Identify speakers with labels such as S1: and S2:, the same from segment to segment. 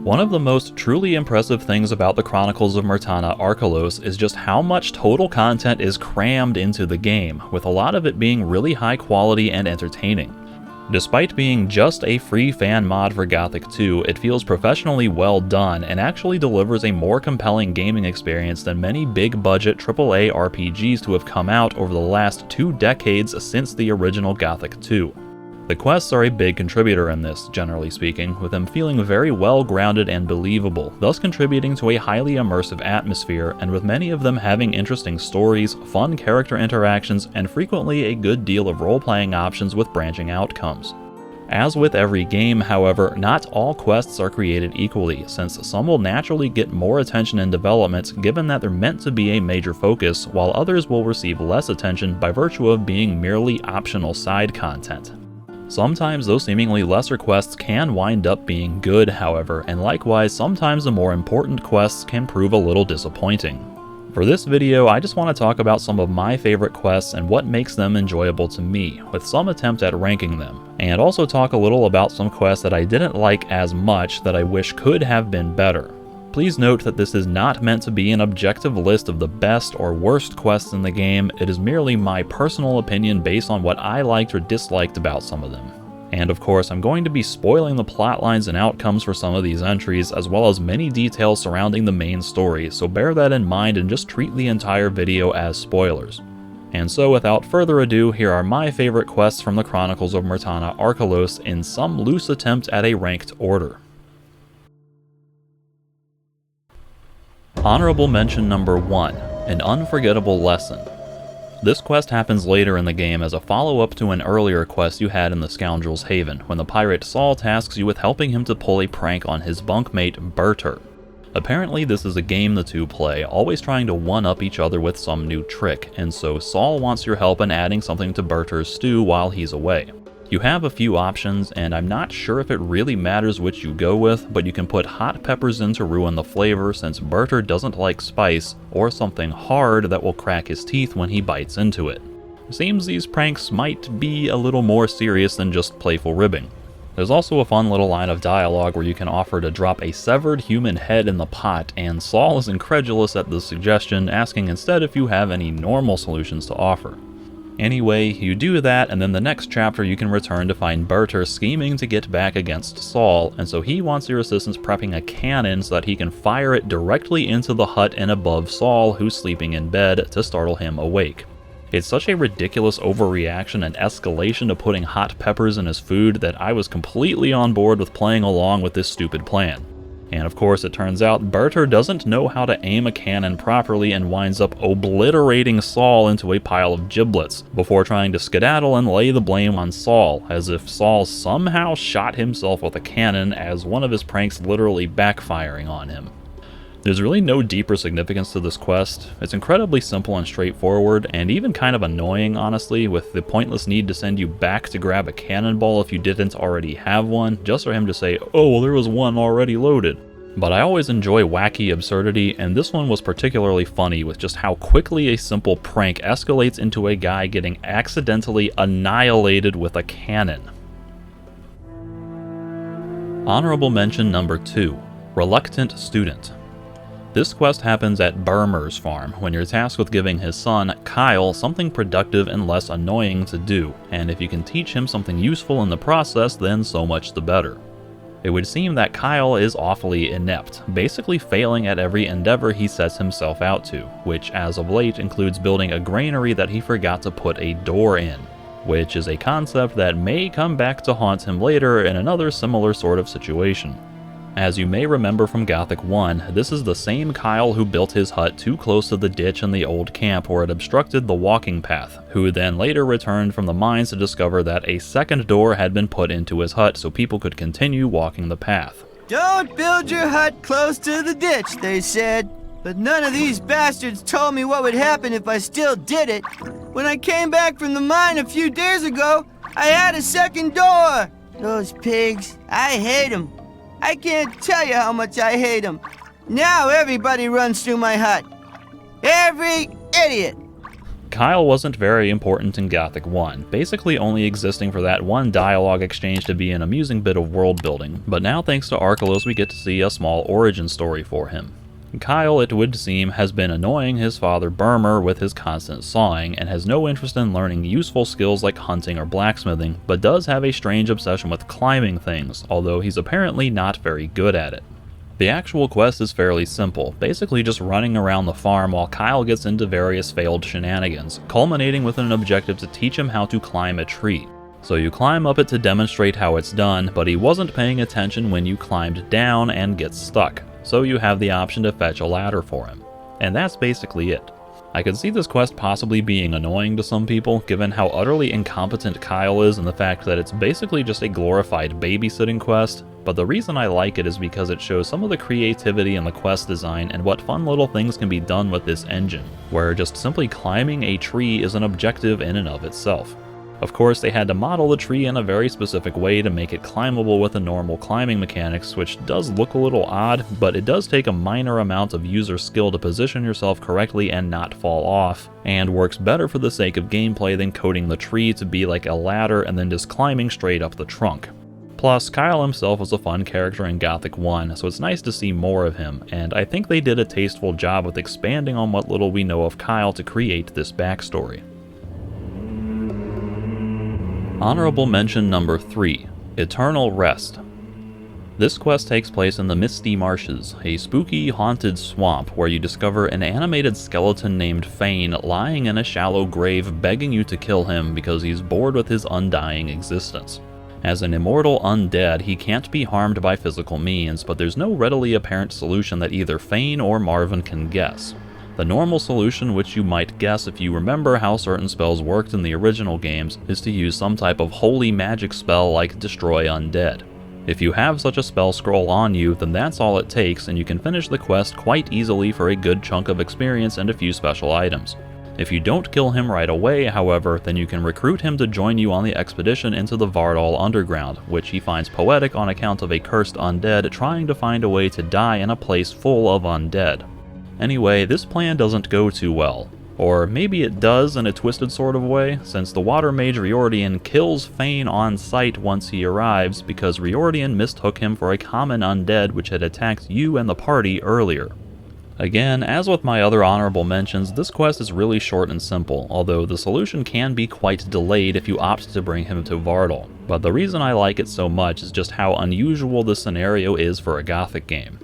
S1: One of the most truly impressive things about the Chronicles of Myrtana Archolos is just how much total content is crammed into the game, with a lot of it being really high quality and entertaining. Despite being just a free fan mod for Gothic 2, it feels professionally well done and actually delivers a more compelling gaming experience than many big-budget AAA RPGs to have come out over the last 2 decades since the original Gothic 2. The quests are a big contributor in this, generally speaking, with them feeling very well grounded and believable, thus contributing to a highly immersive atmosphere, and with many of them having interesting stories, fun character interactions, and frequently a good deal of role-playing options with branching outcomes. As with every game, however, not all quests are created equally, since some will naturally get more attention in development given that they're meant to be a major focus, while others will receive less attention by virtue of being merely optional side content. Sometimes those seemingly lesser quests can wind up being good, however, and likewise sometimes the more important quests can prove a little disappointing. For this video, I just want to talk about some of my favorite quests and what makes them enjoyable to me, with some attempt at ranking them, and also talk a little about some quests that I didn't like as much that I wish could have been better. Please note that this is not meant to be an objective list of the best or worst quests in the game, it is merely my personal opinion based on what I liked or disliked about some of them. And of course, I'm going to be spoiling the plotlines and outcomes for some of these entries, as well as many details surrounding the main story, so bear that in mind and just treat the entire video as spoilers. And so without further ado, here are my favorite quests from the Chronicles of Myrtana Archolos in some loose attempt at a ranked order. Honorable Mention number 1, An Unforgettable Lesson. This quest happens later in the game as a follow-up to an earlier quest you had in the Scoundrel's Haven, when the pirate Saul tasks you with helping him to pull a prank on his bunkmate, Berter. Apparently this is a game the two play, always trying to one-up each other with some new trick, and so Saul wants your help in adding something to Berter's stew while he's away. You have a few options, and I'm not sure if it really matters which you go with, but you can put hot peppers in to ruin the flavor since Berter doesn't like spice, or something hard that will crack his teeth when he bites into it. Seems these pranks might be a little more serious than just playful ribbing. There's also a fun little line of dialogue where you can offer to drop a severed human head in the pot, and Saul is incredulous at the suggestion, asking instead if you have any normal solutions to offer. Anyway, you do that, and then the next chapter you can return to find Berter scheming to get back against Saul, and so he wants your assistance prepping a cannon so that he can fire it directly into the hut and above Saul, who's sleeping in bed, to startle him awake. It's such a ridiculous overreaction and escalation to putting hot peppers in his food that I was completely on board with playing along with this stupid plan. And of course it turns out Berter doesn't know how to aim a cannon properly and winds up obliterating Saul into a pile of giblets, before trying to skedaddle and lay the blame on Saul, as if Saul somehow shot himself with a cannon, as one of his pranks literally backfiring on him. There's really no deeper significance to this quest. It's incredibly simple and straightforward, and even kind of annoying honestly, with the pointless need to send you back to grab a cannonball if you didn't already have one, just for him to say, oh well there was one already loaded. But I always enjoy wacky absurdity, and this one was particularly funny with just how quickly a simple prank escalates into a guy getting accidentally annihilated with a cannon. Honorable Mention number 2, Reluctant Student. This quest happens at Burmer's farm, when you're tasked with giving his son, Kyle, something productive and less annoying to do, and if you can teach him something useful in the process, then so much the better. It would seem that Kyle is awfully inept, basically failing at every endeavor he sets himself out to, which as of late includes building a granary that he forgot to put a door in, which is a concept that may come back to haunt him later in another similar sort of situation. As you may remember from Gothic 1, this is the same Kyle who built his hut too close to the ditch in the old camp where it obstructed the walking path, who then later returned from the mines to discover that a second door had been put into his hut so people could continue walking the path.
S2: Don't build your hut close to the ditch, they said. But none of these bastards told me what would happen if I still did it. When I came back from the mine a few days ago, I had a second door. Those pigs, I hate them. I can't tell you how much I hate them. Now everybody runs through my hut. Every idiot.
S1: Kyle wasn't very important in Gothic 1, basically only existing for that one dialogue exchange to be an amusing bit of world building, but now thanks to Archolos we get to see a small origin story for him. Kyle, it would seem, has been annoying his father Burmer with his constant sawing, and has no interest in learning useful skills like hunting or blacksmithing, but does have a strange obsession with climbing things, although he's apparently not very good at it. The actual quest is fairly simple, basically just running around the farm while Kyle gets into various failed shenanigans, culminating with an objective to teach him how to climb a tree. So you climb up it to demonstrate how it's done, but he wasn't paying attention when you climbed down and gets stuck, so you have the option to fetch a ladder for him. And that's basically it. I could see this quest possibly being annoying to some people, given how utterly incompetent Kyle is and the fact that it's basically just a glorified babysitting quest, but the reason I like it is because it shows some of the creativity in the quest design and what fun little things can be done with this engine, where just simply climbing a tree is an objective in and of itself. Of course, they had to model the tree in a very specific way to make it climbable with the normal climbing mechanics, which does look a little odd, but it does take a minor amount of user skill to position yourself correctly and not fall off, and works better for the sake of gameplay than coding the tree to be like a ladder and then just climbing straight up the trunk. Plus, Kyle himself was a fun character in Gothic 1, so it's nice to see more of him, and I think they did a tasteful job with expanding on what little we know of Kyle to create this backstory. Honorable Mention number 3, Eternal Rest. This quest takes place in the Misty Marshes, a spooky, haunted swamp where you discover an animated skeleton named Fane lying in a shallow grave begging you to kill him because he's bored with his undying existence. As an immortal undead, he can't be harmed by physical means, but there's no readily apparent solution that either Fane or Marvin can guess. The normal solution, which you might guess if you remember how certain spells worked in the original games, is to use some type of holy magic spell like Destroy Undead. If you have such a spell scroll on you, then that's all it takes and you can finish the quest quite easily for a good chunk of experience and a few special items. If you don't kill him right away, however, then you can recruit him to join you on the expedition into the Vardal Underground, which he finds poetic on account of a cursed undead trying to find a way to die in a place full of undead. Anyway, this plan doesn't go too well. Or maybe it does in a twisted sort of way, since the water mage Riordian kills Fane on sight once he arrives because Riordian mistook him for a common undead which had attacked you and the party earlier. Again, as with my other honorable mentions, this quest is really short and simple, although the solution can be quite delayed if you opt to bring him to Vardal. But the reason I like it so much is just how unusual the scenario is for a Gothic game.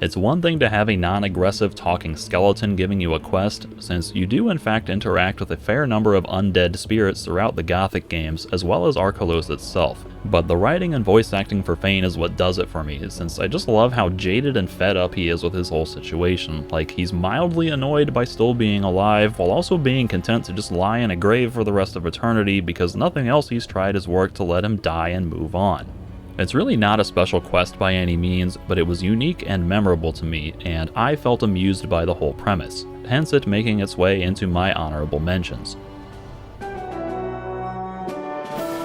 S1: It's one thing to have a non-aggressive talking skeleton giving you a quest, since you do in fact interact with a fair number of undead spirits throughout the Gothic games, as well as Archolos itself. But the writing and voice acting for Fane is what does it for me, since I just love how jaded and fed up he is with his whole situation. Like, he's mildly annoyed by still being alive, while also being content to just lie in a grave for the rest of eternity because nothing else he's tried has worked to let him die and move on. It's really not a special quest by any means, but it was unique and memorable to me, and I felt amused by the whole premise, hence it making its way into my honorable mentions.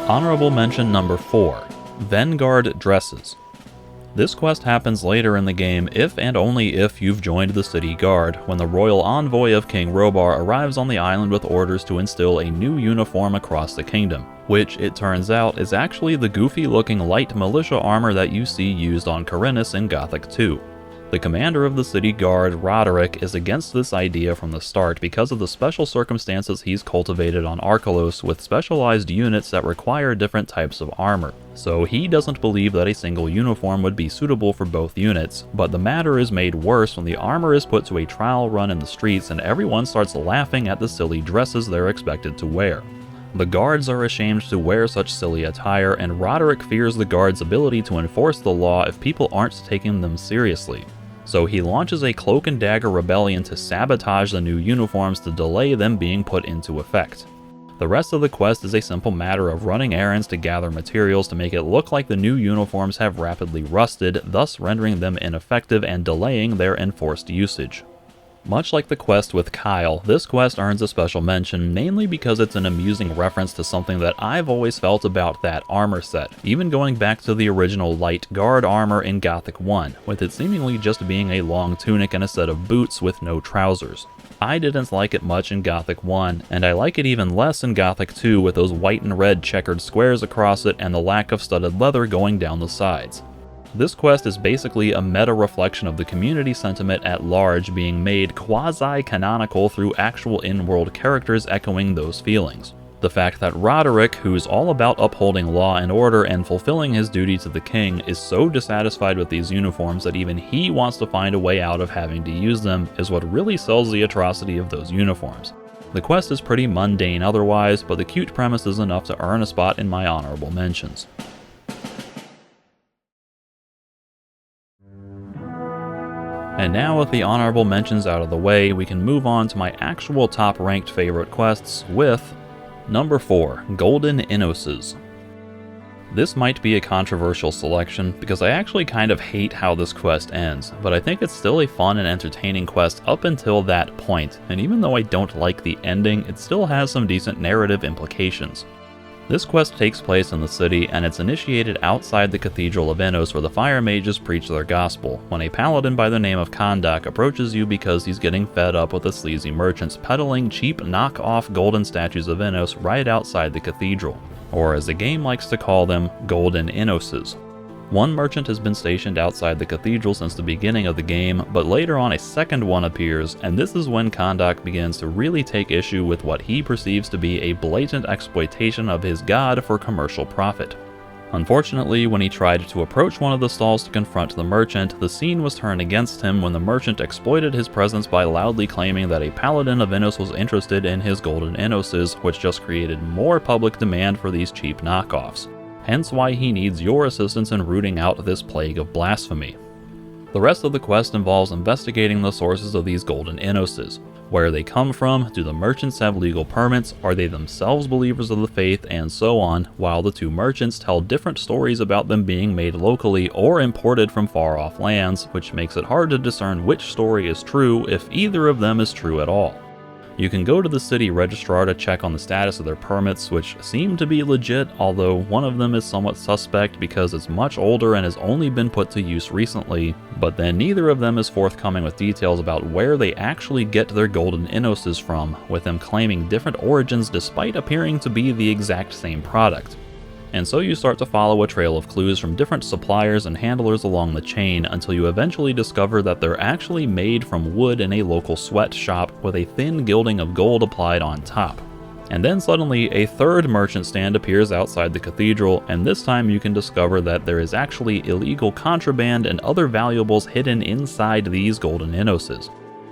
S1: Honorable mention number 4, Vanguard Dresses. This quest happens later in the game if and only if you've joined the city guard, when the royal envoy of King Robar arrives on the island with orders to instill a new uniform across the kingdom, which, it turns out, is actually the goofy-looking light militia armor that you see used on Corinus in Gothic 2. The commander of the city guard, Roderick, is against this idea from the start because of the special circumstances he's cultivated on Archolos with specialized units that require different types of armor. So he doesn't believe that a single uniform would be suitable for both units, but the matter is made worse when the armor is put to a trial run in the streets and everyone starts laughing at the silly dresses they're expected to wear. The guards are ashamed to wear such silly attire, and Roderick fears the guards' ability to enforce the law if people aren't taking them seriously. So he launches a cloak and dagger rebellion to sabotage the new uniforms to delay them being put into effect. The rest of the quest is a simple matter of running errands to gather materials to make it look like the new uniforms have rapidly rusted, thus rendering them ineffective and delaying their enforced usage. Much like the quest with Kyle, this quest earns a special mention mainly because it's an amusing reference to something that I've always felt about that armor set, even going back to the original light guard armor in Gothic 1, with it seemingly just being a long tunic and a set of boots with no trousers. I didn't like it much in Gothic 1, and I like it even less in Gothic 2 with those white and red checkered squares across it and the lack of studded leather going down the sides. This quest is basically a meta-reflection of the community sentiment at large being made quasi-canonical through actual in-world characters echoing those feelings. The fact that Roderick, who's all about upholding law and order and fulfilling his duty to the king, is so dissatisfied with these uniforms that even he wants to find a way out of having to use them is what really sells the atrocity of those uniforms. The quest is pretty mundane otherwise, but the cute premise is enough to earn a spot in my honorable mentions. And now with the honorable mentions out of the way, we can move on to my actual top-ranked favorite quests with number 4, Golden Innoses. This might be a controversial selection because I actually kind of hate how this quest ends, but I think it's still a fun and entertaining quest up until that point, and even though I don't like the ending, it still has some decent narrative implications. This quest takes place in the city, and it's initiated outside the Cathedral of Innos where the fire mages preach their gospel, when a paladin by the name of Kondak approaches you because he's getting fed up with the sleazy merchants peddling cheap knock-off golden statues of Innos right outside the cathedral, or as the game likes to call them, Golden Innoses. One merchant has been stationed outside the cathedral since the beginning of the game, but later on a second one appears, and this is when Kondak begins to really take issue with what he perceives to be a blatant exploitation of his god for commercial profit. Unfortunately, when he tried to approach one of the stalls to confront the merchant, the scene was turned against him when the merchant exploited his presence by loudly claiming that a paladin of Innos was interested in his Golden Innoses, which just created more public demand for these cheap knockoffs. Hence why he needs your assistance in rooting out this plague of blasphemy. The rest of the quest involves investigating the sources of these Golden Innoses. Where they come from, do the merchants have legal permits, are they themselves believers of the faith, and so on, while the two merchants tell different stories about them being made locally or imported from far-off lands, which makes it hard to discern which story is true if either of them is true at all. You can go to the city registrar to check on the status of their permits, which seem to be legit, although one of them is somewhat suspect because it's much older and has only been put to use recently, but then neither of them is forthcoming with details about where they actually get their Golden Innoses from, with them claiming different origins despite appearing to be the exact same product. And so you start to follow a trail of clues from different suppliers and handlers along the chain until you eventually discover that they're actually made from wood in a local sweatshop with a thin gilding of gold applied on top. And then suddenly a third merchant stand appears outside the cathedral, and this time you can discover that there is actually illegal contraband and other valuables hidden inside these Golden Innoses.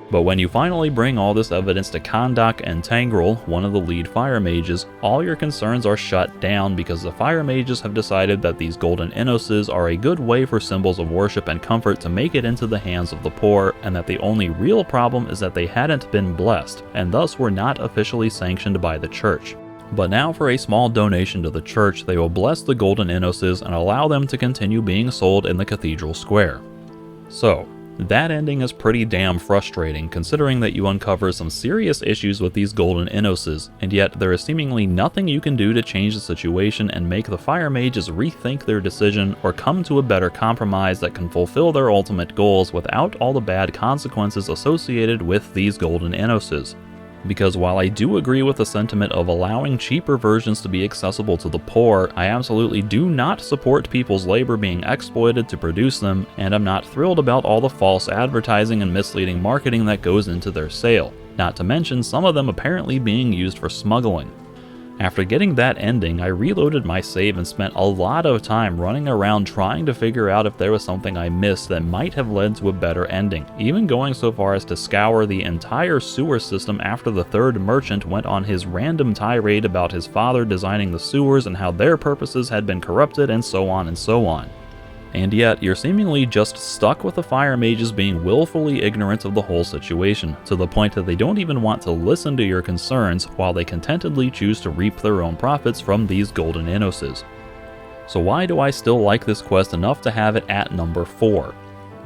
S1: But when you finally bring all this evidence to Kondak and Tangrel, one of the lead fire mages, all your concerns are shut down because the fire mages have decided that these Golden Innoses are a good way for symbols of worship and comfort to make it into the hands of the poor, and that the only real problem is that they hadn't been blessed, and thus were not officially sanctioned by the church. But now for a small donation to the church, they will bless the Golden Innoses and allow them to continue being sold in the cathedral square. So, that ending is pretty damn frustrating considering that you uncover some serious issues with these Golden Innoses, and yet there is seemingly nothing you can do to change the situation and make the fire mages rethink their decision or come to a better compromise that can fulfill their ultimate goals without all the bad consequences associated with these Golden Innoses. Because while I do agree with the sentiment of allowing cheaper versions to be accessible to the poor, I absolutely do not support people's labor being exploited to produce them, and I'm not thrilled about all the false advertising and misleading marketing that goes into their sale, not to mention some of them apparently being used for smuggling. After getting that ending, I reloaded my save and spent a lot of time running around trying to figure out if there was something I missed that might have led to a better ending, even going so far as to scour the entire sewer system after the third merchant went on his random tirade about his father designing the sewers and how their purposes had been corrupted and so on and so on. And yet, you're seemingly just stuck with the fire mages being willfully ignorant of the whole situation, to the point that they don't even want to listen to your concerns while they contentedly choose to reap their own profits from these Golden Innoses. So why do I still like this quest enough to have it at number 4?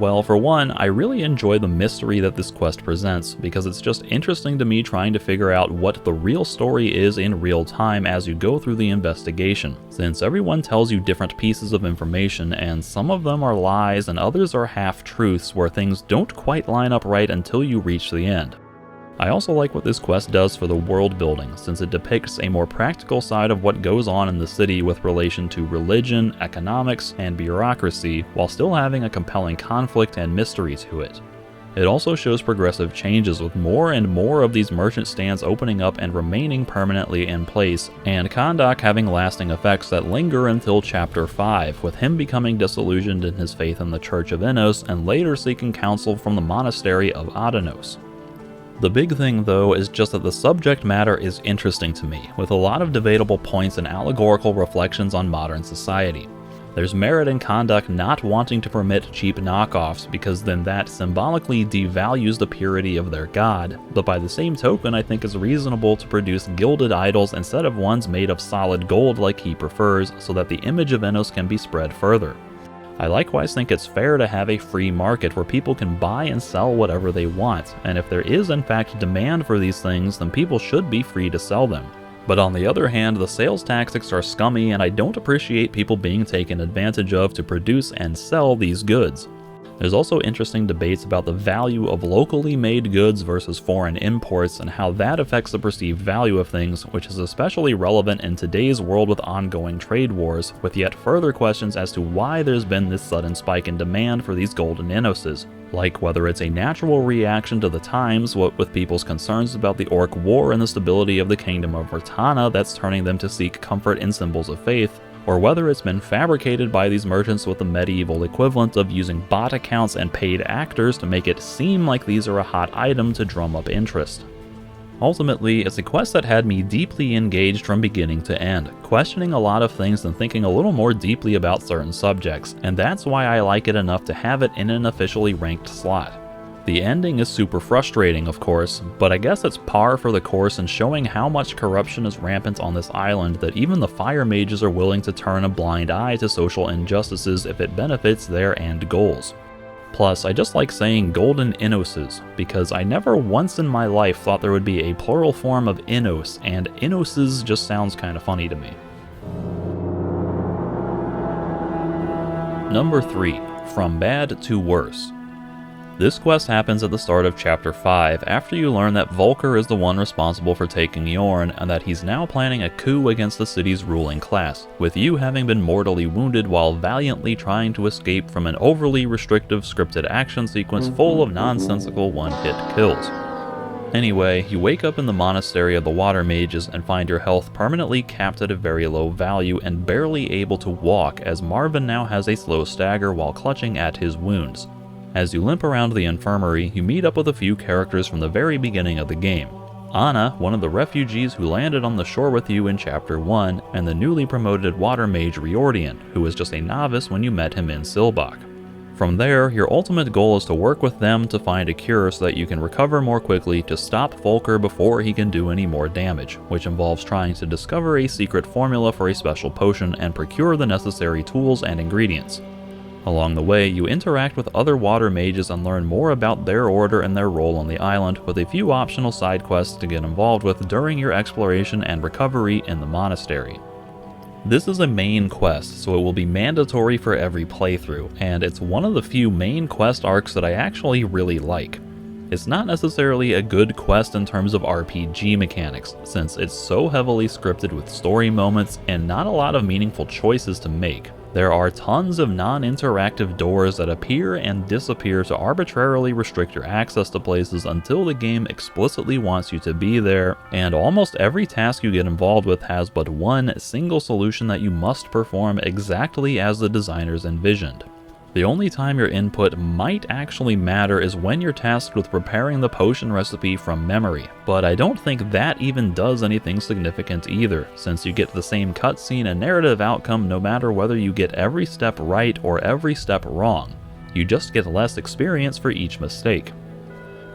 S1: Well, for one, I really enjoy the mystery that this quest presents, because it's just interesting to me trying to figure out what the real story is in real time as you go through the investigation, since everyone tells you different pieces of information, and some of them are lies and others are half-truths where things don't quite line up right until you reach the end. I also like what this quest does for the world building, since it depicts a more practical side of what goes on in the city with relation to religion, economics, and bureaucracy, while still having a compelling conflict and mystery to it. It also shows progressive changes, with more and more of these merchant stands opening up and remaining permanently in place, and Kondak having lasting effects that linger until Chapter 5, with him becoming disillusioned in his faith in the Church of Innos and later seeking counsel from the monastery of Adanos. The big thing, though, is just that the subject matter is interesting to me, with a lot of debatable points and allegorical reflections on modern society. There's merit in Kondak not wanting to permit cheap knockoffs, because then that symbolically devalues the purity of their god, but by the same token I think it's reasonable to produce gilded idols instead of ones made of solid gold like he prefers, so that the image of Innos can be spread further. I likewise think it's fair to have a free market where people can buy and sell whatever they want, and if there is in fact demand for these things, then people should be free to sell them. But on the other hand, the sales tactics are scummy, and I don't appreciate people being taken advantage of to produce and sell these goods. There's also interesting debates about the value of locally made goods versus foreign imports and how that affects the perceived value of things, which is especially relevant in today's world with ongoing trade wars, with yet further questions as to why there's been this sudden spike in demand for these golden Innoses. Like whether it's a natural reaction to the times, what with people's concerns about the Orc War and the stability of the Kingdom of Myrtana that's turning them to seek comfort in symbols of faith, or whether it's been fabricated by these merchants with the medieval equivalent of using bot accounts and paid actors to make it seem like these are a hot item to drum up interest. Ultimately, it's a quest that had me deeply engaged from beginning to end, questioning a lot of things and thinking a little more deeply about certain subjects, and that's why I like it enough to have it in an officially ranked slot. The ending is super frustrating, of course, but I guess it's par for the course in showing how much corruption is rampant on this island that even the fire mages are willing to turn a blind eye to social injustices if it benefits their end goals. Plus, I just like saying golden Innoses, because I never once in my life thought there would be a plural form of Innos, and Innoses just sounds kinda funny to me. Number 3. From Bad to Worse. This quest happens at the start of Chapter 5, after you learn that Volker is the one responsible for taking Yorn, and that he's now planning a coup against the city's ruling class, with you having been mortally wounded while valiantly trying to escape from an overly restrictive scripted action sequence full of nonsensical one-hit kills. Anyway, you wake up in the monastery of the water mages and find your health permanently capped at a very low value and barely able to walk, as Marvin now has a slow stagger while clutching at his wounds. As you limp around the infirmary, you meet up with a few characters from the very beginning of the game. Anna, one of the refugees who landed on the shore with you in Chapter 1, and the newly promoted water mage Riordian, who was just a novice when you met him in Silbach. From there, your ultimate goal is to work with them to find a cure so that you can recover more quickly to stop Volker before he can do any more damage, which involves trying to discover a secret formula for a special potion and procure the necessary tools and ingredients. Along the way, you interact with other water mages and learn more about their order and their role on the island, with a few optional side quests to get involved with during your exploration and recovery in the monastery. This is a main quest, so it will be mandatory for every playthrough, and it's one of the few main quest arcs that I actually really like. It's not necessarily a good quest in terms of RPG mechanics, since it's so heavily scripted with story moments and not a lot of meaningful choices to make. There are tons of non-interactive doors that appear and disappear to arbitrarily restrict your access to places until the game explicitly wants you to be there, and almost every task you get involved with has but one single solution that you must perform exactly as the designers envisioned. The only time your input might actually matter is when you're tasked with preparing the potion recipe from memory, but I don't think that even does anything significant either, since you get the same cutscene and narrative outcome no matter whether you get every step right or every step wrong. You just get less experience for each mistake.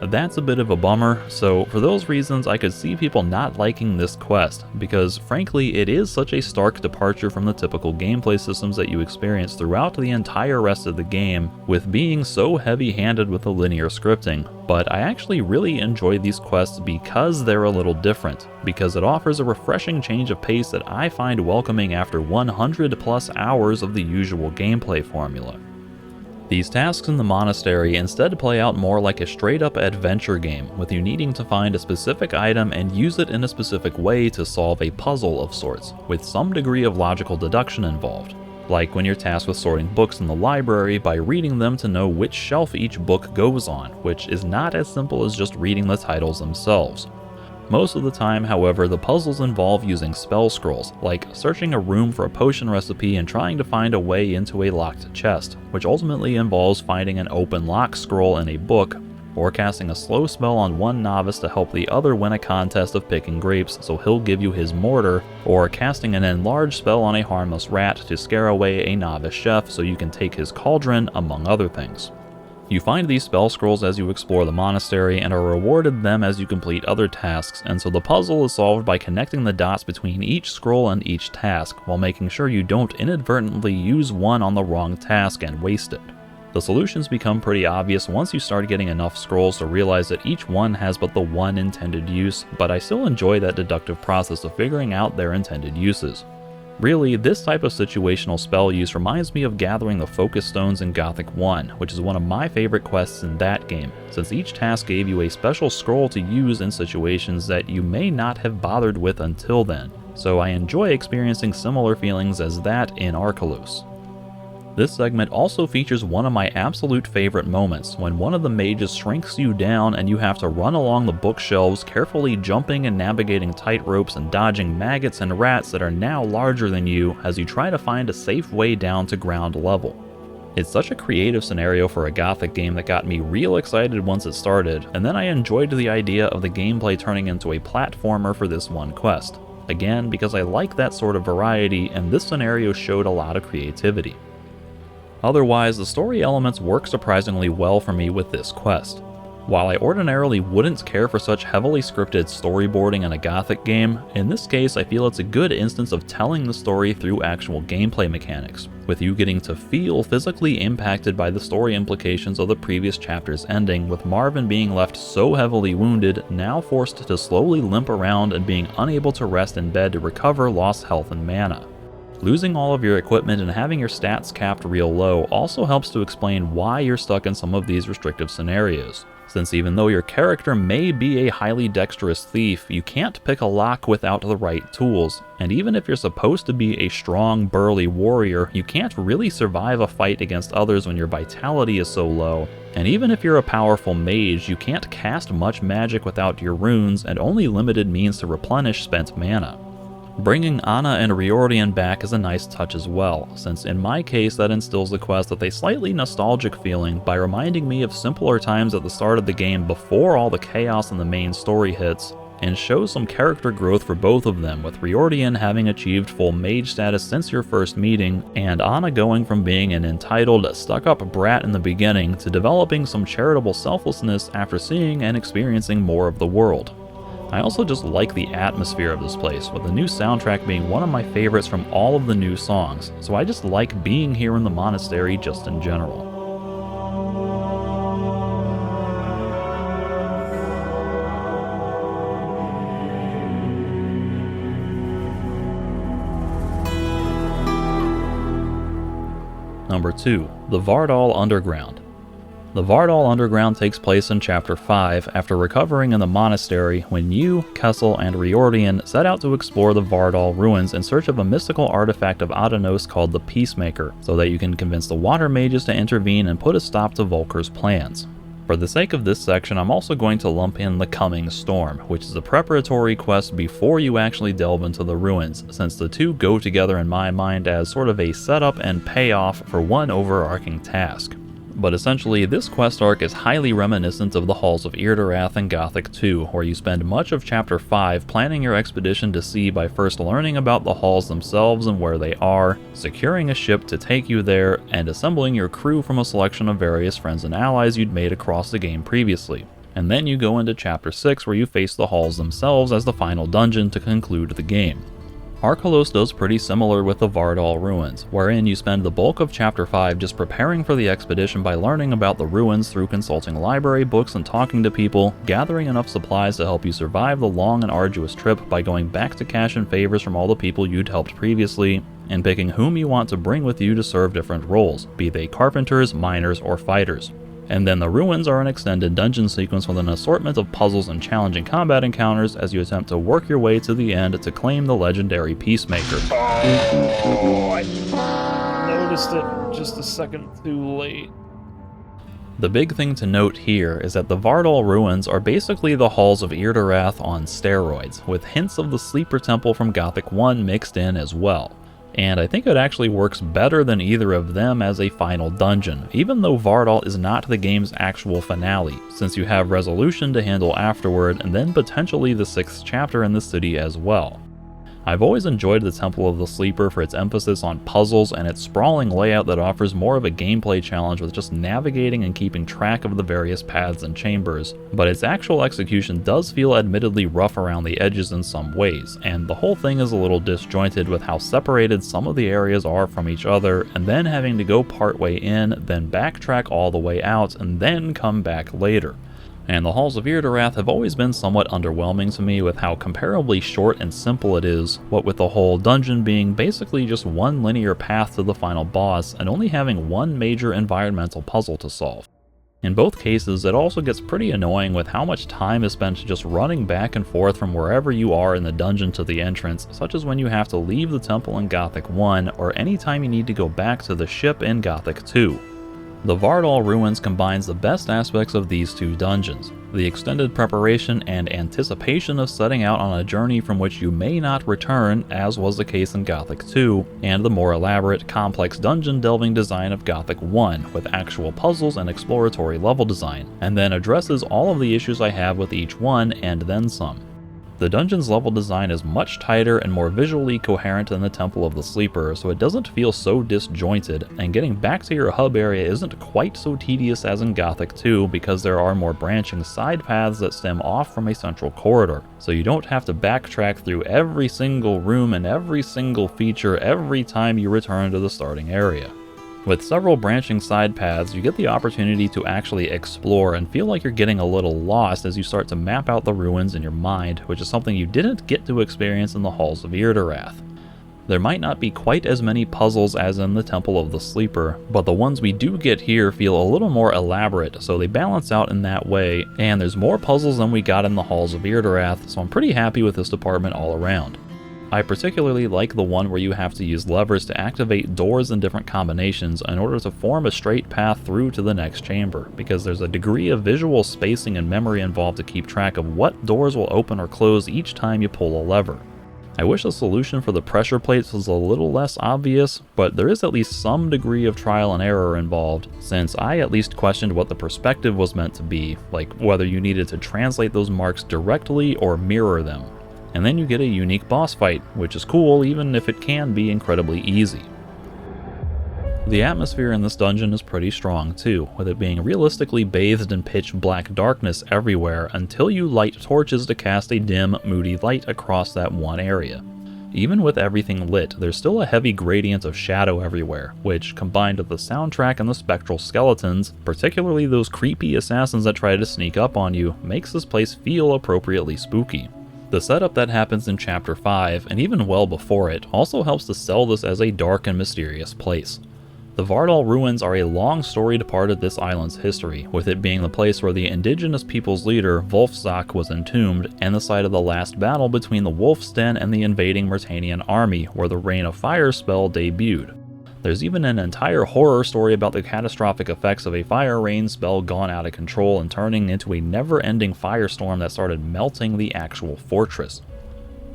S1: That's a bit of a bummer, so for those reasons I could see people not liking this quest, because frankly it is such a stark departure from the typical gameplay systems that you experience throughout the entire rest of the game, with being so heavy-handed with the linear scripting. But I actually really enjoy these quests because they're a little different, because it offers a refreshing change of pace that I find welcoming after 100 plus hours of the usual gameplay formula. These tasks in the monastery instead play out more like a straight-up adventure game, with you needing to find a specific item and use it in a specific way to solve a puzzle of sorts, with some degree of logical deduction involved. Like when you're tasked with sorting books in the library by reading them to know which shelf each book goes on, which is not as simple as just reading the titles themselves. Most of the time, however, the puzzles involve using spell scrolls, like searching a room for a potion recipe and trying to find a way into a locked chest, which ultimately involves finding an open lock scroll in a book, or casting a slow spell on one novice to help the other win a contest of picking grapes so he'll give you his mortar, or casting an enlarge spell on a harmless rat to scare away a novice chef so you can take his cauldron, among other things. You find these spell scrolls as you explore the monastery and are rewarded them as you complete other tasks, and so the puzzle is solved by connecting the dots between each scroll and each task, while making sure you don't inadvertently use one on the wrong task and waste it. The solutions become pretty obvious once you start getting enough scrolls to realize that each one has but the one intended use, but I still enjoy that deductive process of figuring out their intended uses. Really, this type of situational spell use reminds me of gathering the focus stones in Gothic 1, which is one of my favorite quests in that game, since each task gave you a special scroll to use in situations that you may not have bothered with until then, so I enjoy experiencing similar feelings as that in Archolos. This segment also features one of my absolute favorite moments, when one of the mages shrinks you down and you have to run along the bookshelves, carefully jumping and navigating tight ropes and dodging maggots and rats that are now larger than you as you try to find a safe way down to ground level. It's such a creative scenario for a Gothic game that got me real excited once it started, and then I enjoyed the idea of the gameplay turning into a platformer for this one quest. Again, because I like that sort of variety, and this scenario showed a lot of creativity. Otherwise, the story elements work surprisingly well for me with this quest. While I ordinarily wouldn't care for such heavily scripted storyboarding in a Gothic game, in this case I feel it's a good instance of telling the story through actual gameplay mechanics, with you getting to feel physically impacted by the story implications of the previous chapter's ending, with Marvin being left so heavily wounded, now forced to slowly limp around and being unable to rest in bed to recover lost health and mana. Losing all of your equipment and having your stats capped real low also helps to explain why you're stuck in some of these restrictive scenarios, since even though your character may be a highly dexterous thief, you can't pick a lock without the right tools, and even if you're supposed to be a strong, burly warrior, you can't really survive a fight against others when your vitality is so low, and even if you're a powerful mage, you can't cast much magic without your runes and only limited means to replenish spent mana. Bringing Anna and Riordan back is a nice touch as well, since in my case that instills the quest with a slightly nostalgic feeling by reminding me of simpler times at the start of the game before all the chaos in the main story hits, and shows some character growth for both of them, with Riordan having achieved full mage status since your first meeting, and Anna going from being an entitled, stuck-up brat in the beginning to developing some charitable selflessness after seeing and experiencing more of the world. I also just like the atmosphere of this place, with the new soundtrack being one of my favorites from all of the new songs, so I just like being here in the monastery just in general. Number 2. The Vardal Underground. The Vardal Underground takes place in Chapter 5 after recovering in the monastery when you, Kessel, and Riordan set out to explore the Vardal ruins in search of a mystical artifact of Adanos called the Peacemaker, so that you can convince the water mages to intervene and put a stop to Volker's plans. For the sake of this section, I'm also going to lump in the Coming Storm, which is a preparatory quest before you actually delve into the ruins, since the two go together in my mind as sort of a setup and payoff for one overarching task. But essentially, this quest arc is highly reminiscent of the Halls of Irdorath in Gothic 2, where you spend much of Chapter 5 planning your expedition to sea by first learning about the halls themselves and where they are, securing a ship to take you there, and assembling your crew from a selection of various friends and allies you'd made across the game previously. And then you go into Chapter 6 where you face the halls themselves as the final dungeon to conclude the game. Archolos does pretty similar with the Vardal ruins, wherein you spend the bulk of Chapter 5 just preparing for the expedition by learning about the ruins through consulting library books and talking to people, gathering enough supplies to help you survive the long and arduous trip by going back to cash in favors from all the people you'd helped previously, and picking whom you want to bring with you to serve different roles, be they carpenters, miners, or fighters. And then the ruins are an extended dungeon sequence with an assortment of puzzles and challenging combat encounters as you attempt to work your way to the end to claim the legendary Peacemaker.
S3: Oh, I noticed it just a second too late.
S1: The big thing to note here is that the Vardal ruins are basically the halls of Irdorath on steroids, with hints of the Sleeper Temple from Gothic 1 mixed in as well. And I think it actually works better than either of them as a final dungeon, even though Vardal is not the game's actual finale, since you have resolution to handle afterward and then potentially the 6th chapter in the city as well. I've always enjoyed the Temple of the Sleeper for its emphasis on puzzles and its sprawling layout that offers more of a gameplay challenge with just navigating and keeping track of the various paths and chambers, but its actual execution does feel admittedly rough around the edges in some ways, and the whole thing is a little disjointed with how separated some of the areas are from each other, and then having to go partway in, then backtrack all the way out, and then come back later. And the Halls of Irdorath have always been somewhat underwhelming to me with how comparably short and simple it is, what with the whole dungeon being basically just one linear path to the final boss and only having one major environmental puzzle to solve. In both cases, it also gets pretty annoying with how much time is spent just running back and forth from wherever you are in the dungeon to the entrance, such as when you have to leave the temple in Gothic 1 or any time you need to go back to the ship in Gothic 2. The Vardal ruins combines the best aspects of these two dungeons, the extended preparation and anticipation of setting out on a journey from which you may not return, as was the case in Gothic 2, and the more elaborate, complex dungeon delving design of Gothic 1, with actual puzzles and exploratory level design, and then addresses all of the issues I have with each one and then some. The dungeon's level design is much tighter and more visually coherent than the Temple of the Sleeper, so it doesn't feel so disjointed, and getting back to your hub area isn't quite so tedious as in Gothic 2 because there are more branching side paths that stem off from a central corridor, so you don't have to backtrack through every single room and every single feature every time you return to the starting area. With several branching side paths, you get the opportunity to actually explore and feel like you're getting a little lost as you start to map out the ruins in your mind, which is something you didn't get to experience in the Halls of Irdorath. There might not be quite as many puzzles as in the Temple of the Sleeper, but the ones we do get here feel a little more elaborate, so they balance out in that way, and there's more puzzles than we got in the Halls of Irdorath, so I'm pretty happy with this department all around. I particularly like the one where you have to use levers to activate doors in different combinations in order to form a straight path through to the next chamber, because there's a degree of visual spacing and memory involved to keep track of what doors will open or close each time you pull a lever. I wish the solution for the pressure plates was a little less obvious, but there is at least some degree of trial and error involved, since I at least questioned what the perspective was meant to be, like whether you needed to translate those marks directly or mirror them. And then you get a unique boss fight, which is cool even if it can be incredibly easy. The atmosphere in this dungeon is pretty strong too, with it being realistically bathed in pitch black darkness everywhere until you light torches to cast a dim, moody light across that one area. Even with everything lit, there's still a heavy gradient of shadow everywhere, which, combined with the soundtrack and the spectral skeletons, particularly those creepy assassins that try to sneak up on you, makes this place feel appropriately spooky. The setup that happens in Chapter 5, and even well before it, also helps to sell this as a dark and mysterious place. The Vardal ruins are a long storied part of this island's history, with it being the place where the indigenous people's leader, Volfzak, was entombed, and the site of the last battle between the Wolf's Den and the invading Myrtanian army, where the Rain of Fire spell debuted. There's even an entire horror story about the catastrophic effects of a fire rain spell gone out of control and turning into a never-ending firestorm that started melting the actual fortress.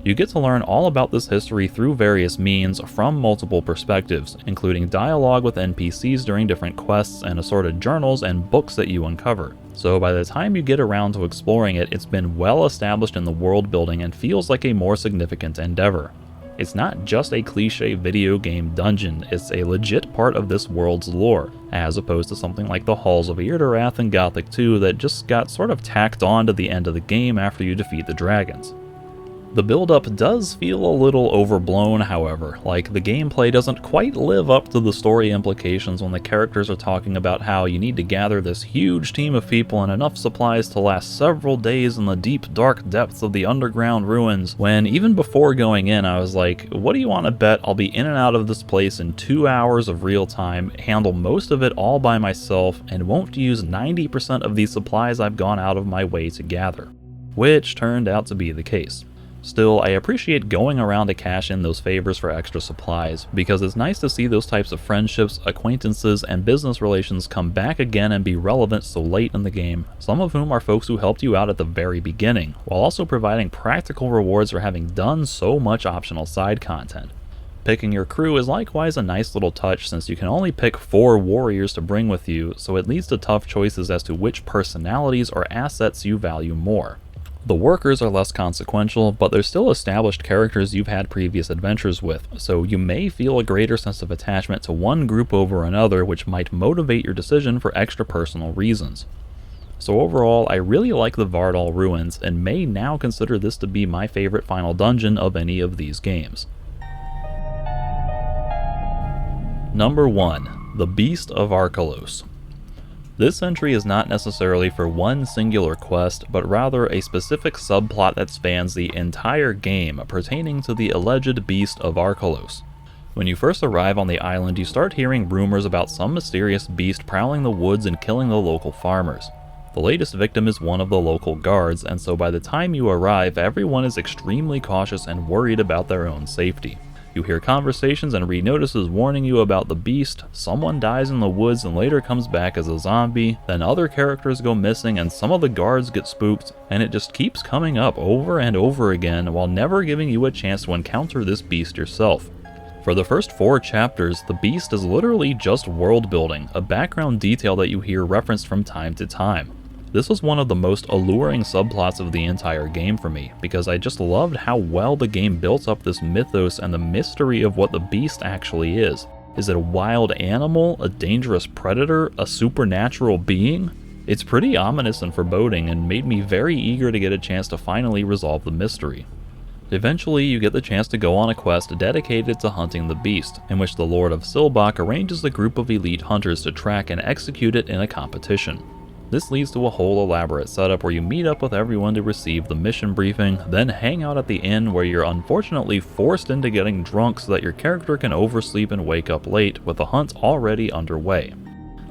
S1: You get to learn all about this history through various means from multiple perspectives, including dialogue with NPCs during different quests and assorted journals and books that you uncover. So by the time you get around to exploring it, it's been well established in the world building and feels like a more significant endeavor. It's not just a cliche video game dungeon, it's a legit part of this world's lore, as opposed to something like the Halls of Eardarath in Gothic 2 that just got sort of tacked on to the end of the game after you defeat the dragons. The build-up does feel a little overblown, however, like the gameplay doesn't quite live up to the story implications when the characters are talking about how you need to gather this huge team of people and enough supplies to last several days in the deep, dark depths of the underground ruins, when even before going in I was like, what do you want to bet I'll be in and out of this place in 2 hours of real time, handle most of it all by myself, and won't use 90% of these supplies I've gone out of my way to gather. Which turned out to be the case. Still, I appreciate going around to cash in those favors for extra supplies, because it's nice to see those types of friendships, acquaintances, and business relations come back again and be relevant so late in the game, some of whom are folks who helped you out at the very beginning, while also providing practical rewards for having done so much optional side content. Picking your crew is likewise a nice little touch since you can only pick 4 warriors to bring with you, so it leads to tough choices as to which personalities or assets you value more. The workers are less consequential, but they're still established characters you've had previous adventures with, so you may feel a greater sense of attachment to one group over another, which might motivate your decision for extra personal reasons. So overall, I really like the Vardal Ruins, and may now consider this to be my favorite final dungeon of any of these games. Number 1. The Beast of Archolos. This entry is not necessarily for one singular quest, but rather a specific subplot that spans the entire game pertaining to the alleged Beast of Archolos. When you first arrive on the island, you start hearing rumors about some mysterious beast prowling the woods and killing the local farmers. The latest victim is one of the local guards, and so by the time you arrive, everyone is extremely cautious and worried about their own safety. You hear conversations and read notices warning you about the beast, someone dies in the woods and later comes back as a zombie, then other characters go missing and some of the guards get spooked, and it just keeps coming up over and over again while never giving you a chance to encounter this beast yourself. For the first 4 chapters, the beast is literally just world building, a background detail that you hear referenced from time to time. This was one of the most alluring subplots of the entire game for me, because I just loved how well the game built up this mythos and the mystery of what the beast actually is. Is it a wild animal, a dangerous predator, a supernatural being? It's pretty ominous and foreboding, and made me very eager to get a chance to finally resolve the mystery. Eventually, you get the chance to go on a quest dedicated to hunting the beast, in which the Lord of Silbach arranges a group of elite hunters to track and execute it in a competition. This leads to a whole elaborate setup where you meet up with everyone to receive the mission briefing, then hang out at the inn where you're unfortunately forced into getting drunk so that your character can oversleep and wake up late with the hunt already underway.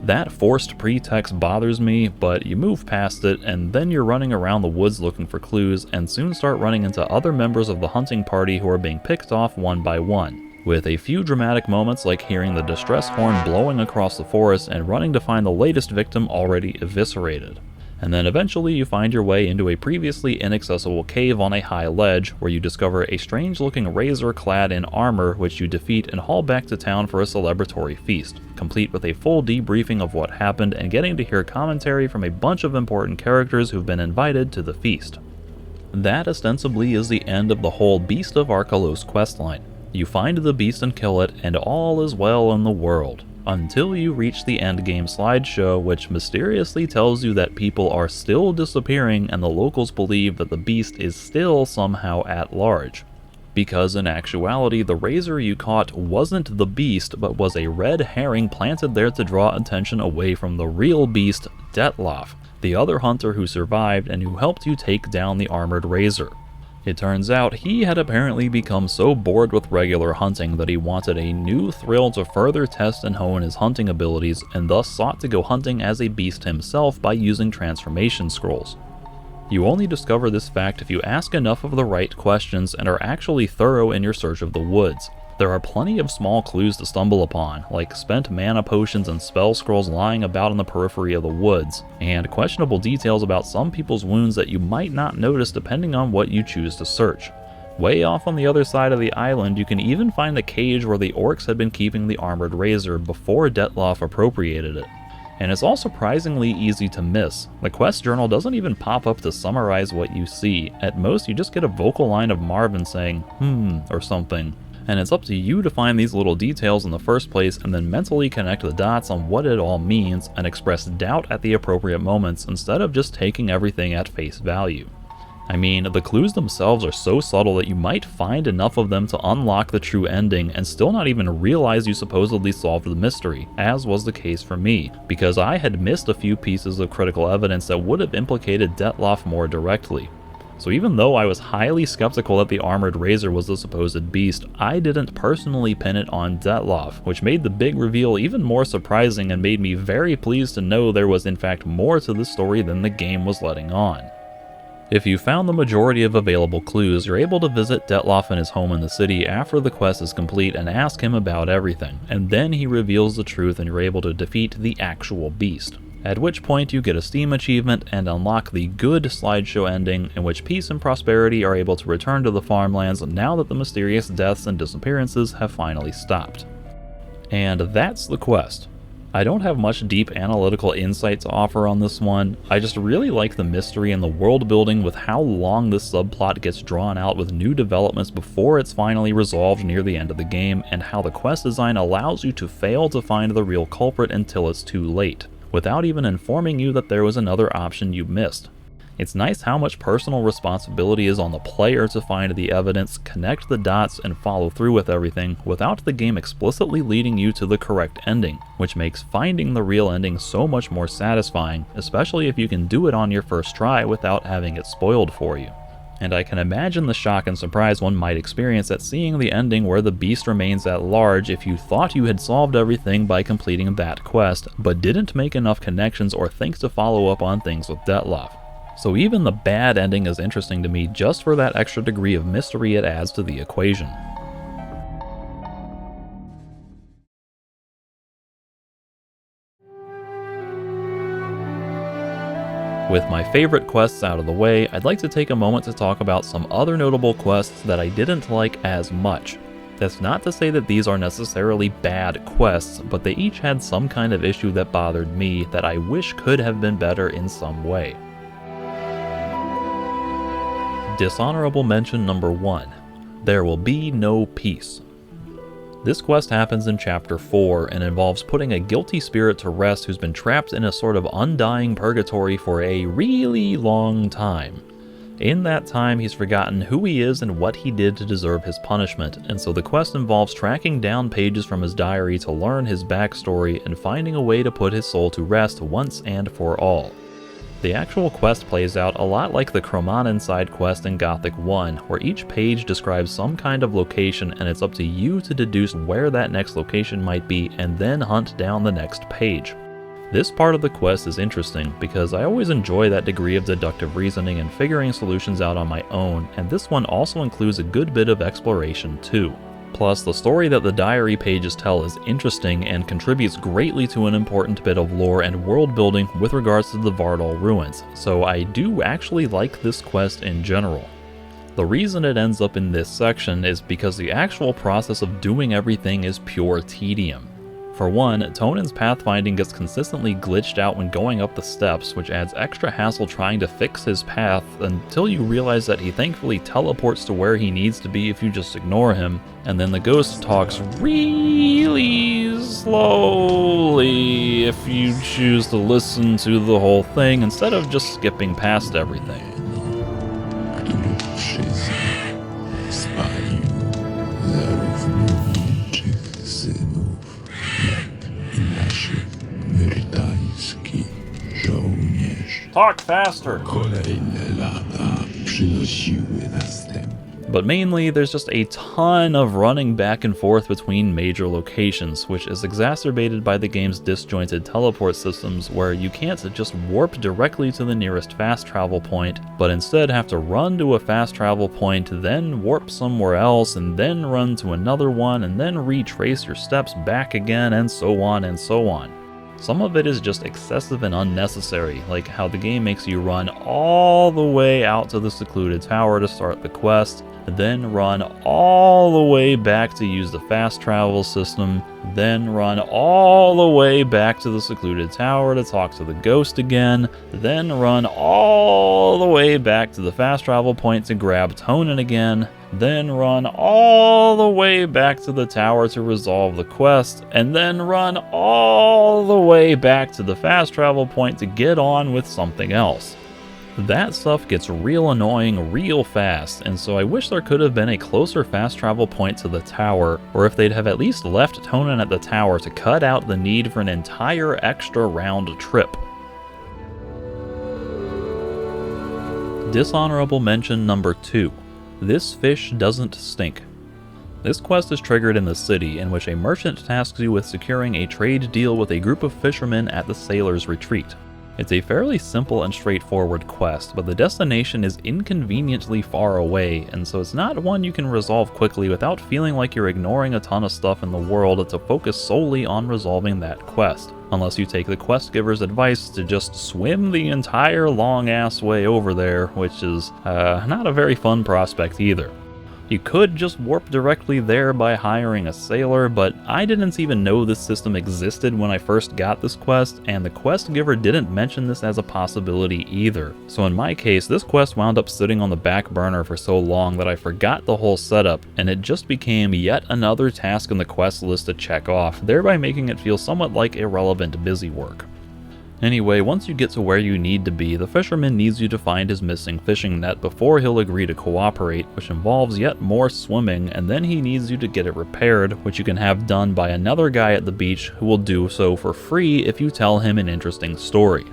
S1: That forced pretext bothers me, but you move past it, and then you're running around the woods looking for clues, and soon start running into other members of the hunting party who are being picked off one by one, with a few dramatic moments like hearing the distress horn blowing across the forest and running to find the latest victim already eviscerated. And then eventually you find your way into a previously inaccessible cave on a high ledge, where you discover a strange-looking razor clad in armor which you defeat and haul back to town for a celebratory feast, complete with a full debriefing of what happened and getting to hear commentary from a bunch of important characters who've been invited to the feast. That ostensibly is the end of the whole Beast of Archolos questline. You find the beast and kill it, and all is well in the world. Until you reach the endgame slideshow, which mysteriously tells you that people are still disappearing and the locals believe that the beast is still somehow at large. Because in actuality, the razor you caught wasn't the beast, but was a red herring planted there to draw attention away from the real beast, Detloff, the other hunter who survived and who helped you take down the armored razor. It turns out he had apparently become so bored with regular hunting that he wanted a new thrill to further test and hone his hunting abilities, and thus sought to go hunting as a beast himself by using transformation scrolls. You only discover this fact if you ask enough of the right questions and are actually thorough in your search of the woods. There are plenty of small clues to stumble upon, like spent mana potions and spell scrolls lying about in the periphery of the woods, and questionable details about some people's wounds that you might not notice depending on what you choose to search. Way off on the other side of the island, you can even find the cage where the orcs had been keeping the armored razor before Detloff appropriated it. And it's all surprisingly easy to miss. The quest journal doesn't even pop up to summarize what you see. At most, you just get a vocal line of Marvin saying, or something. And it's up to you to find these little details in the first place and then mentally connect the dots on what it all means and express doubt at the appropriate moments instead of just taking everything at face value. I mean, the clues themselves are so subtle that you might find enough of them to unlock the true ending and still not even realize you supposedly solved the mystery, as was the case for me, because I had missed a few pieces of critical evidence that would have implicated Detloff more directly. So even though I was highly skeptical that the Armored Razor was the supposed beast, I didn't personally pin it on Detloff, which made the big reveal even more surprising and made me very pleased to know there was in fact more to the story than the game was letting on. If you found the majority of available clues, you're able to visit Detloff in his home in the city after the quest is complete and ask him about everything, and then he reveals the truth and you're able to defeat the actual beast. At which point you get a Steam achievement and unlock the good slideshow ending in which peace and prosperity are able to return to the farmlands now that the mysterious deaths and disappearances have finally stopped. And that's the quest. I don't have much deep analytical insight to offer on this one. I just really like the mystery and the world building with how long this subplot gets drawn out with new developments before it's finally resolved near the end of the game, and how the quest design allows you to fail to find the real culprit until it's too late, without even informing you that there was another option you missed. It's nice how much personal responsibility is on the player to find the evidence, connect the dots, and follow through with everything without the game explicitly leading you to the correct ending, which makes finding the real ending so much more satisfying, especially if you can do it on your first try without having it spoiled for you. And I can imagine the shock and surprise one might experience at seeing the ending where the beast remains at large if you thought you had solved everything by completing that quest, but didn't make enough connections or think to follow up on things with Detloff. So even the bad ending is interesting to me just for that extra degree of mystery it adds to the equation. With my favorite quests out of the way, I'd like to take a moment to talk about some other notable quests that I didn't like as much. That's not to say that these are necessarily bad quests, but they each had some kind of issue that bothered me that I wish could have been better in some way. Dishonorable Mention number 1. There will be no peace. This quest happens in Chapter 4 and involves putting a guilty spirit to rest who's been trapped in a sort of undying purgatory for a really long time. In that time, he's forgotten who he is and what he did to deserve his punishment, and so the quest involves tracking down pages from his diary to learn his backstory and finding a way to put his soul to rest once and for all. The actual quest plays out a lot like the Chronicles side quest in Gothic 1, where each page describes some kind of location and it's up to you to deduce where that next location might be and then hunt down the next page. This part of the quest is interesting because I always enjoy that degree of deductive reasoning and figuring solutions out on my own, and this one also includes a good bit of exploration too. Plus, the story that the diary pages tell is interesting and contributes greatly to an important bit of lore and world building with regards to the Vardal ruins, so I do actually like this quest in general. The reason it ends up in this section is because the actual process of doing everything is pure tedium. For one, Tonan's pathfinding gets consistently glitched out when going up the steps, which adds extra hassle trying to fix his path until you realize that he thankfully teleports to where he needs to be if you just ignore him, and then the ghost talks really slowly if you choose to listen to the whole thing instead of just skipping past everything. Talk faster! But mainly, there's just a ton of running back and forth between major locations, which is exacerbated by the game's disjointed teleport systems where you can't just warp directly to the nearest fast travel point, but instead have to run to a fast travel point, then warp somewhere else, and then run to another one, and then retrace your steps back again, and so on and so on. Some of it is just excessive and unnecessary, like how the game makes you run all the way out to the secluded tower to start the quest, then run all the way back to use the fast travel system, then run all the way back to the secluded tower to talk to the ghost again, then run all the way back to the fast travel point to grab Tonin again, then run all the way back to the tower to resolve the quest, and then run all the way back to the fast travel point to get on with something else. That stuff gets real annoying real fast, and so I wish there could have been a closer fast travel point to the tower, or if they'd have at least left Tonin at the tower to cut out the need for an entire extra round trip. Dishonorable Mention number 2. This fish doesn't stink. This quest is triggered in the city, in which a merchant tasks you with securing a trade deal with a group of fishermen at the Sailor's Retreat. It's a fairly simple and straightforward quest, but the destination is inconveniently far away, and so it's not one you can resolve quickly without feeling like you're ignoring a ton of stuff in the world to focus solely on resolving that quest, unless you take the quest giver's advice to just swim the entire long-ass way over there, which is not a very fun prospect either. You could just warp directly there by hiring a sailor, but I didn't even know this system existed when I first got this quest, and the quest giver didn't mention this as a possibility either. So in my case, this quest wound up sitting on the back burner for so long that I forgot the whole setup, and it just became yet another task in the quest list to check off, thereby making it feel somewhat like irrelevant busy work. Anyway, once you get to where you need to be, the fisherman needs you to find his missing fishing net before he'll agree to cooperate, which involves yet more swimming, and then he needs you to get it repaired, which you can have done by another guy at the beach who will do so for free if you tell him an interesting story.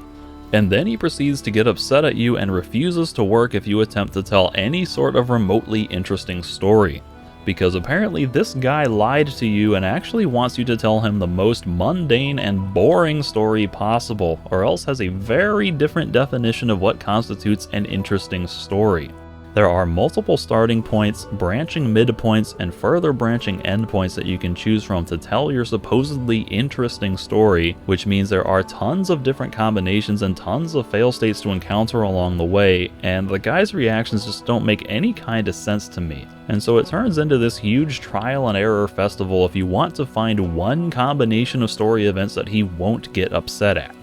S1: And then he proceeds to get upset at you and refuses to work if you attempt to tell any sort of remotely interesting story. Because apparently this guy lied to you and actually wants you to tell him the most mundane and boring story possible, or else has a very different definition of what constitutes an interesting story. There are multiple starting points, branching midpoints, and further branching endpoints that you can choose from to tell your supposedly interesting story, which means there are tons of different combinations and tons of fail states to encounter along the way, and the guy's reactions just don't make any kind of sense to me. And so it turns into this huge trial and error festival if you want to find one combination of story events that he won't get upset at.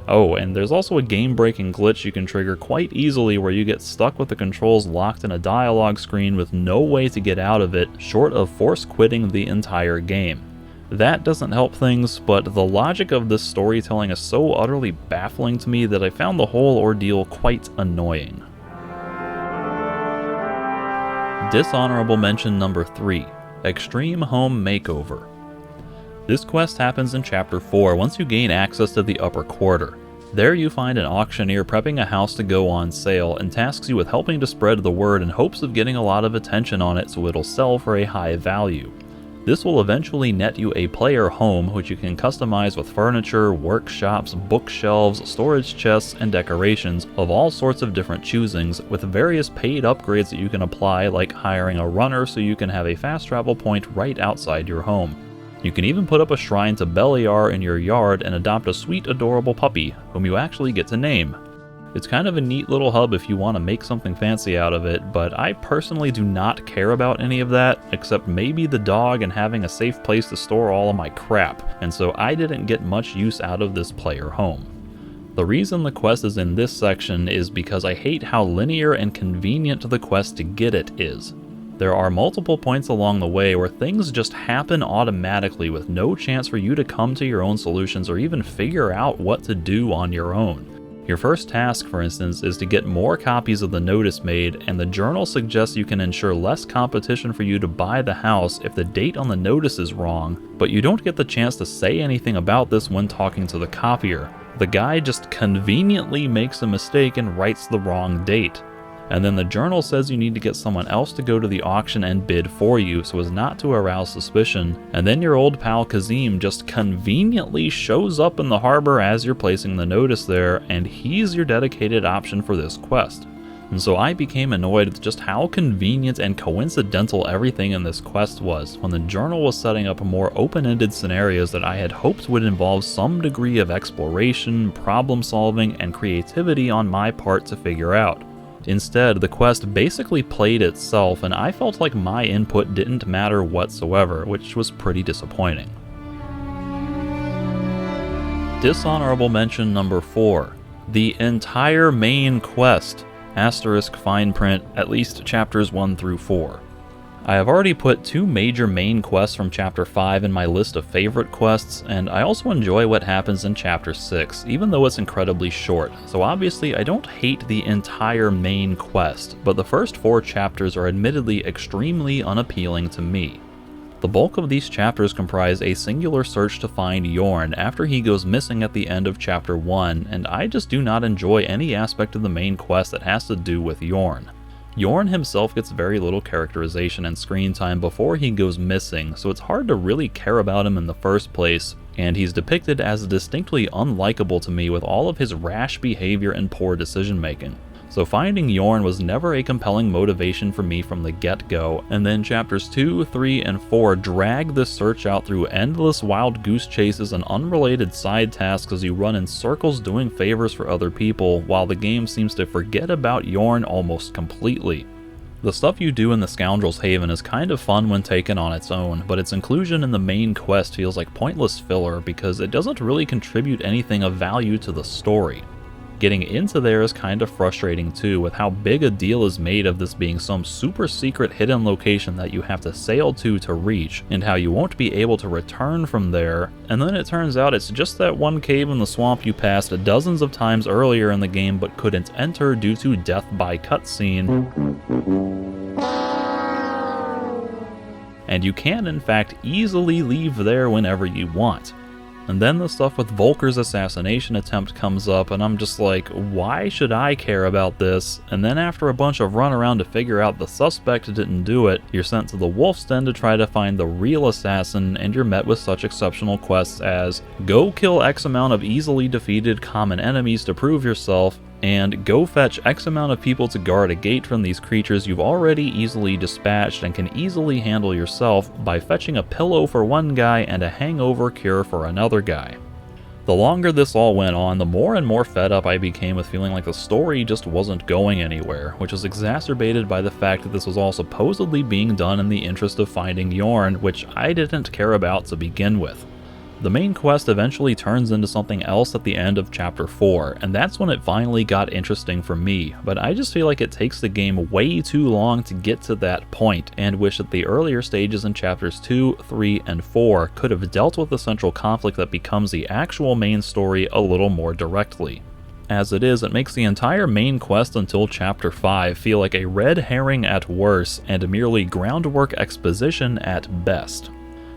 S1: Oh, and there's also a game-breaking glitch you can trigger quite easily where you get stuck with the controls locked in a dialogue screen with no way to get out of it, short of force quitting the entire game. That doesn't help things, but the logic of this storytelling is so utterly baffling to me that I found the whole ordeal quite annoying. Dishonorable Mention number 3. Extreme Home Makeover. This quest happens in Chapter 4 once you gain access to the upper quarter. There you find an auctioneer prepping a house to go on sale and tasks you with helping to spread the word in hopes of getting a lot of attention on it so it'll sell for a high value. This will eventually net you a player home which you can customize with furniture, workshops, bookshelves, storage chests, and decorations of all sorts of different choosings, with various paid upgrades that you can apply, like hiring a runner so you can have a fast travel point right outside your home. You can even put up a shrine to Beliar in your yard and adopt a sweet, adorable puppy, whom you actually get to name. It's kind of a neat little hub if you want to make something fancy out of it, but I personally do not care about any of that, except maybe the dog and having a safe place to store all of my crap, and so I didn't get much use out of this player home. The reason the quest is in this section is because I hate how linear and convenient the quest to get it is. There are multiple points along the way where things just happen automatically with no chance for you to come to your own solutions or even figure out what to do on your own. Your first task, for instance, is to get more copies of the notice made, and the journal suggests you can ensure less competition for you to buy the house if the date on the notice is wrong, but you don't get the chance to say anything about this when talking to the copier. The guy just conveniently makes a mistake and writes the wrong date. And then the journal says you need to get someone else to go to the auction and bid for you so as not to arouse suspicion, and then your old pal Kazim just conveniently shows up in the harbor as you're placing the notice there, and he's your dedicated option for this quest. And so I became annoyed with just how convenient and coincidental everything in this quest was, when the journal was setting up more open-ended scenarios that I had hoped would involve some degree of exploration, problem solving, and creativity on my part to figure out. Instead, the quest basically played itself, and I felt like my input didn't matter whatsoever, which was pretty disappointing. Dishonorable Mention number 4. The entire main quest, asterisk fine print, at least chapters 1 through 4. I have already put 2 major main quests from Chapter 5 in my list of favorite quests, and I also enjoy what happens in Chapter 6, even though it's incredibly short, so obviously I don't hate the entire main quest, but the first 4 chapters are admittedly extremely unappealing to me. The bulk of these chapters comprise a singular search to find Yorn after he goes missing at the end of Chapter 1, and I just do not enjoy any aspect of the main quest that has to do with Yorn. Yorn himself gets very little characterization and screen time before he goes missing, so it's hard to really care about him in the first place, and he's depicted as distinctly unlikable to me with all of his rash behavior and poor decision making. So finding Yorn was never a compelling motivation for me from the get-go, and then chapters 2, 3, and 4 drag this search out through endless wild goose chases and unrelated side tasks as you run in circles doing favors for other people, while the game seems to forget about Yorn almost completely. The stuff you do in the Scoundrel's Haven is kind of fun when taken on its own, but its inclusion in the main quest feels like pointless filler because it doesn't really contribute anything of value to the story. Getting into there is kind of frustrating too, with how big a deal is made of this being some super secret hidden location that you have to sail to reach, and how you won't be able to return from there, and then it turns out it's just that one cave in the swamp you passed dozens of times earlier in the game but couldn't enter due to death by cutscene. And you can in fact easily leave there whenever you want. And then the stuff with Volker's assassination attempt comes up, and I'm just like, why should I care about this? And then after a bunch of run around to figure out the suspect didn't do it, you're sent to the Wolf's Den to try to find the real assassin, and you're met with such exceptional quests as go kill X amount of easily defeated common enemies to prove yourself, and go fetch X amount of people to guard a gate from these creatures you've already easily dispatched and can easily handle yourself by fetching a pillow for one guy and a hangover cure for another guy. The longer this all went on, the more and more fed up I became with feeling like the story just wasn't going anywhere, which was exacerbated by the fact that this was all supposedly being done in the interest of finding Yorn, which I didn't care about to begin with. The main quest eventually turns into something else at the end of Chapter 4, and that's when it finally got interesting for me, but I just feel like it takes the game way too long to get to that point, and wish that the earlier stages in Chapters 2, 3, and 4 could have dealt with the central conflict that becomes the actual main story a little more directly. As it is, it makes the entire main quest until Chapter 5 feel like a red herring at worst, and merely groundwork exposition at best.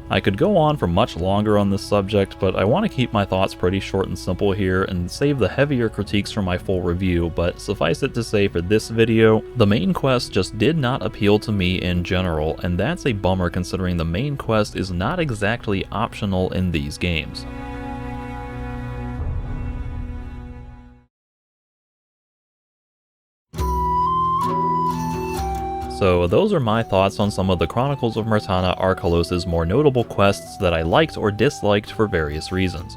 S1: I could go on for much longer on this subject, but I want to keep my thoughts pretty short and simple here and save the heavier critiques for my full review, but suffice it to say for this video, the main quest just did not appeal to me in general, and that's a bummer considering the main quest is not exactly optional in these games. So those are my thoughts on some of the Chronicles of Myrtana Archolos' more notable quests that I liked or disliked for various reasons.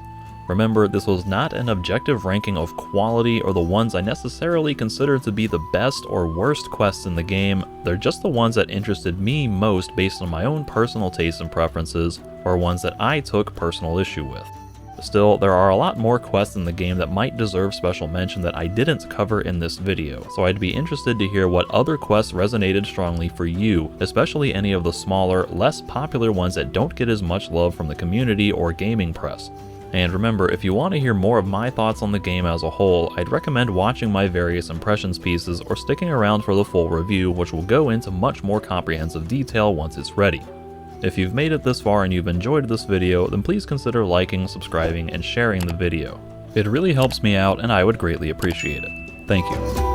S1: Remember, this was not an objective ranking of quality or the ones I necessarily consider to be the best or worst quests in the game, they're just the ones that interested me most based on my own personal tastes and preferences, or ones that I took personal issue with. Still, there are a lot more quests in the game that might deserve special mention that I didn't cover in this video, so I'd be interested to hear what other quests resonated strongly for you, especially any of the smaller, less popular ones that don't get as much love from the community or gaming press. And remember, if you want to hear more of my thoughts on the game as a whole, I'd recommend watching my various impressions pieces or sticking around for the full review, which will go into much more comprehensive detail once it's ready. If you've made it this far and you've enjoyed this video, then please consider liking, subscribing, and sharing the video. It really helps me out and I would greatly appreciate it. Thank you.